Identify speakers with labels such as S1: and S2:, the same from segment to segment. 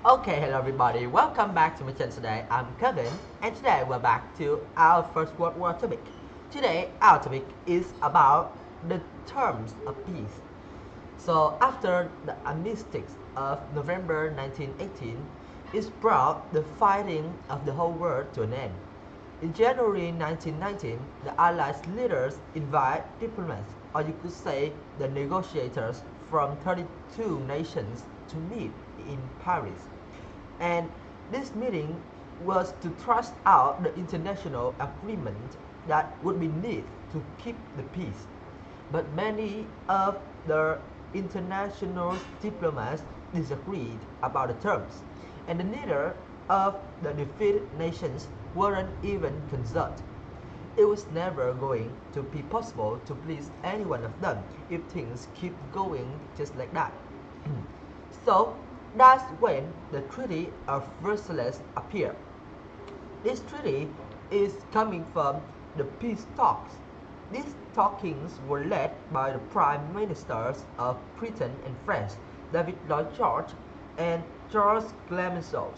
S1: Okay, hello everybody, welcome back to my channel today. I'm Kevin, and today we're back to our First World War topic. Today, our topic is about the terms of peace. So, after the armistice of November 1918, it brought the fighting of the whole world to an end. In January 1919, the Allies leaders invited diplomats, or you could say the negotiators, from 32 nations to meet in Paris. And this meeting was to thrust out the international agreement that would be needed to keep the peace. But many of the international diplomats disagreed about the terms, and the leader of the defeated nations weren't even consulted. It was never going to be possible to please any one of them if things keep going just like that. So that's when the Treaty of Versailles appeared. This treaty is coming from the peace talks. These talkings were led by the prime ministers of Britain and France, David Lloyd George and Georges Clemenceau.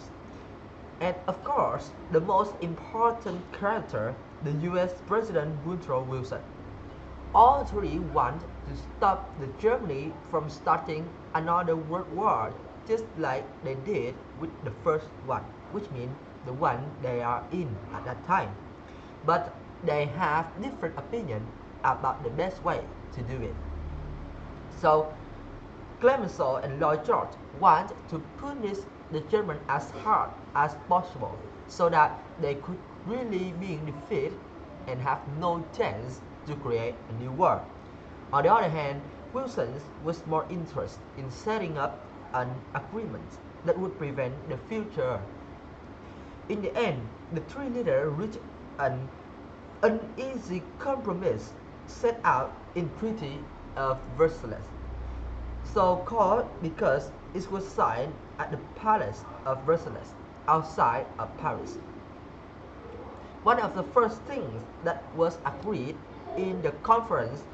S1: And of course, the most important character, the US President Woodrow Wilson. All three want to stop the Germany from starting another world war just like they did with the first one, which means the one they are in at that time. But they have different opinion about the best way to do it. So Clemenceau and Lloyd George want to punish the Germans as hard as possible so that they could really be defeated and have no chance to create a new war. On the other hand, Wilson was more interested in setting up an agreement that would prevent the future. In the end, the three leaders reached an uneasy compromise set out in Treaty of Versailles, so called because it was signed at the Palace of Versailles outside of Paris. One of the first things that was agreed in the conference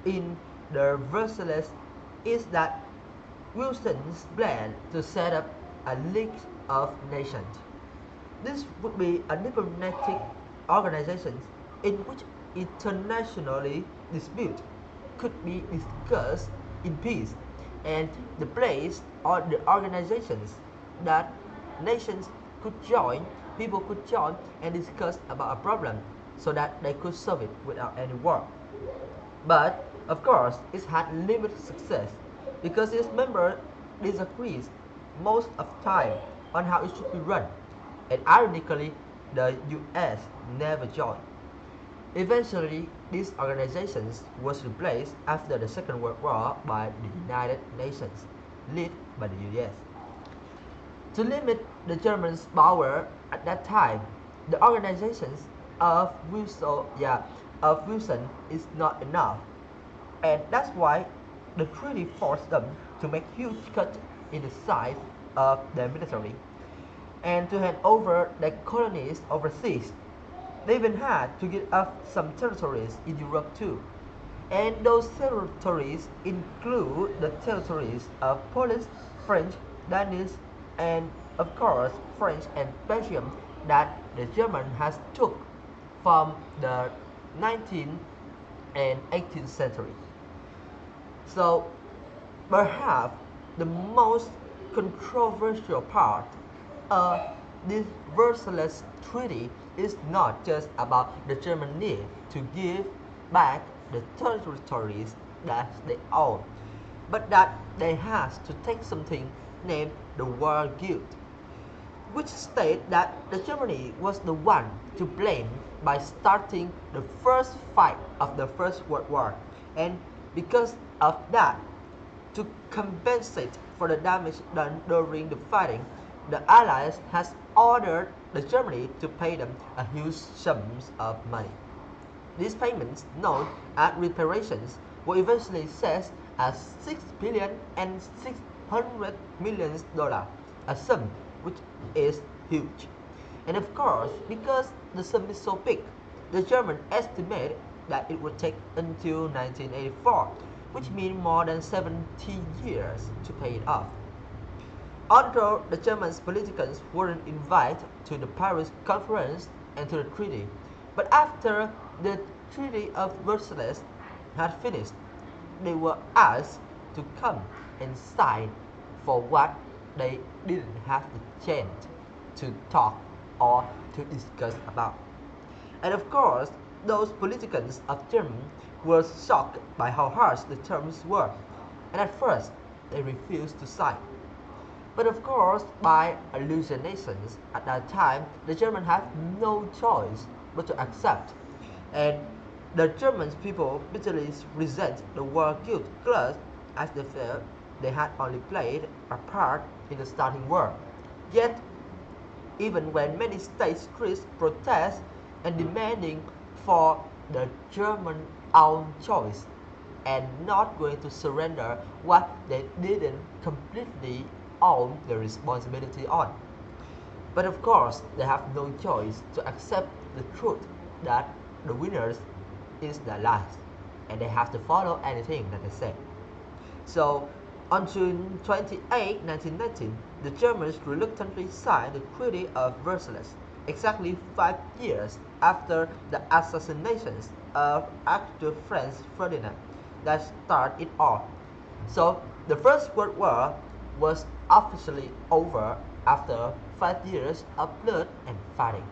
S1: in the Versailles is that Wilson's plan to set up a League of Nations. This would be a diplomatic organization in which internationally dispute could be discussed in peace, and the place or the organizations that nations could join, people could join and discuss about a problem so that they could solve it without any war. But of course, it had limited success because its members disagreed most of the time on how it should be run, and ironically, the US never joined. Eventually, these organizations was replaced after the Second World War by the United Nations, led by the US. To limit the Germans' power at that time, the organizations of Wilson is not enough, and that's why the treaty forced them to make huge cuts in the size of their military and to hand over their colonies overseas. They even had to give up some territories in Europe too. And those territories include the territories of Polish, French, Danish, and of course French and Belgium that the German has took from the 19th and 18th century. So perhaps the most controversial part of this Versailles Treaty is not just about the German need to give back the territories that they own, but that they have to take something named the War Guilt, which states that the Germany was the one to blame by starting the first fight of the First World War, and because of that, to compensate for the damage done during the fighting, the Allies has ordered the Germany to pay them a huge sums of money. These payments, known as reparations, were eventually set at $6,600,000,000, a sum which is huge. And of course, because the sum is so big, the Germans estimate that it would take until 1984, which means more than 70 years to pay it off. Although the German politicians weren't invited to the Paris Conference and to the treaty, but after the Treaty of Versailles had finished, they were asked to come and sign for what they didn't have the chance to talk or to discuss about. And of course, those politicians of Germany were shocked by how harsh the terms were, and at first they refused to sign. But of course, by hallucinations, at that time, the Germans had no choice but to accept. And the German people bitterly resent the war guilt clause as they felt they had only played a part in the starting war. Yet, even when many states streets protest and demanding for the German own choice and not going to surrender what they didn't completely own the responsibility on. But of course, they have no choice to accept the truth that the winners is the last, and they have to follow anything that they say. So, on June 28, 1919, the Germans reluctantly signed the Treaty of Versailles, exactly 5 years after the assassinations of Archduke Franz Ferdinand that started it all. So, the First World War was officially over after 5 years of blood and fighting.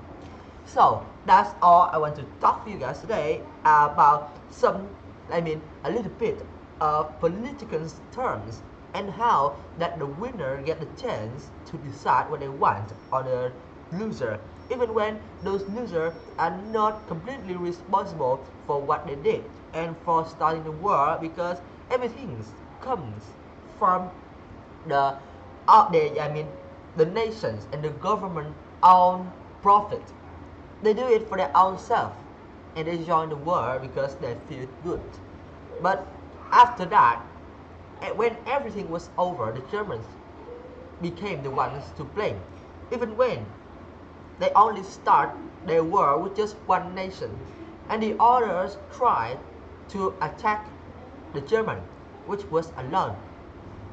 S1: So that's all I want to talk to you guys today about a little bit of political terms and how that the winner get the chance to decide what they want on a loser, even when those losers are not completely responsible for what they did and for starting the war, because everything comes from the the nations and the government own profit. They do it for their own self, and they join the war because they feel good. But after that, when everything was over, the Germans became the ones to blame, even when they only start their war with just one nation, and the others tried to attack the German, which was alone,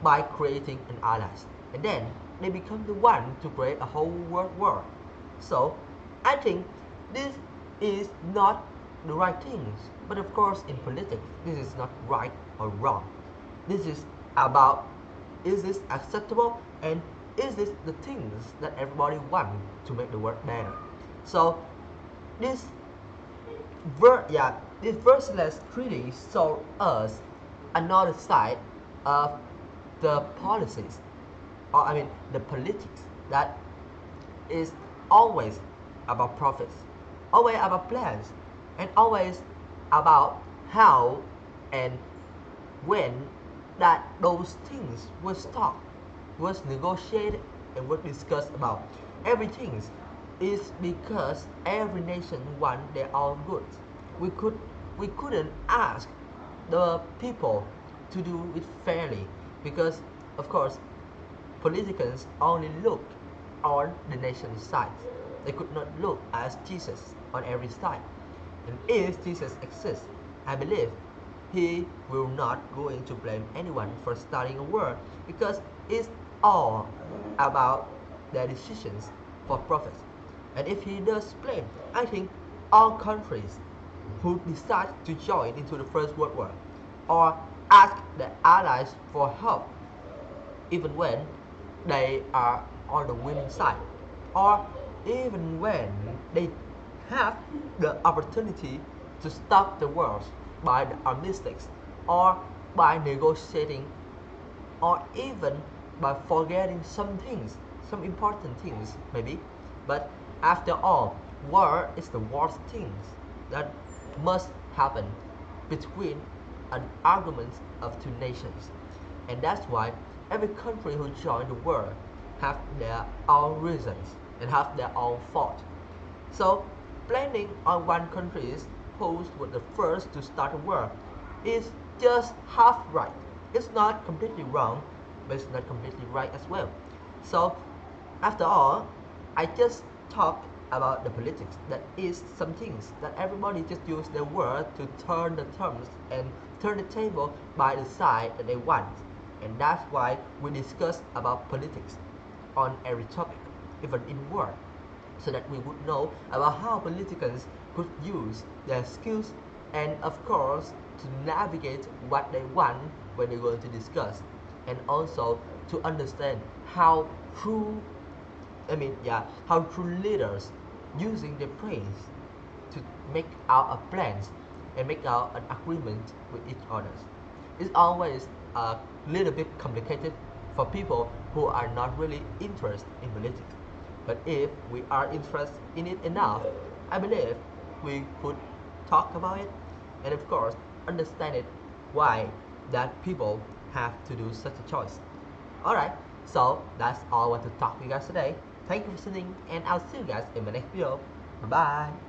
S1: by creating an alliance. And then they become the one to create a whole world war. So I think this is not the right things. But of course, in politics, this is not right or wrong. This is about, is this acceptable, and is this the things that everybody wants to make the world better. So this this Versailles Treaty showed us another side of the policies, or the politics, that is always about profits, always about plans, and always about how and when that those things was talked, was negotiated, and was discussed about. Everything is because every nation want their own goods. We couldn't ask the people to do it fairly, because of course politicians only look on the nation's side. They could not look as Jesus on every side. And if Jesus exists, I believe he will not going to blame anyone for starting a war, because it's all about their decisions for profit. And if he does blame, I think all countries who decide to join into the First World War or ask their allies for help, even when they are on the winning side, or even when they have the opportunity to stop the wars by the armistice, or by negotiating, or even by forgetting some things, some important things maybe. But after all, war is the worst things that must happen between an argument of two nations. And that's why every country who joined the war have their own reasons and have their own fault. So planning on one country's who was the first to start a war is just half right. It's not completely wrong, but it's not completely right as well. So after all, I just talk about the politics. That is some things that everybody just use their word to turn the terms and turn the table by the side that they want. And that's why we discuss about politics. on every topic, even in war, so that we would know about how politicians could use their skills and of course to navigate what they want when they're going to discuss, and also to understand how true how true leaders using their brains to make out a plans and make out an agreement with each other. It's always a little bit complicated for people who are not really interested in politics. But if we are interested in it enough, I believe we could talk about it and of course understand it why that people have to do such a choice. Alright, so that's all I want to talk to you guys today. Thank you for listening and I'll see you guys in my next video. Bye bye.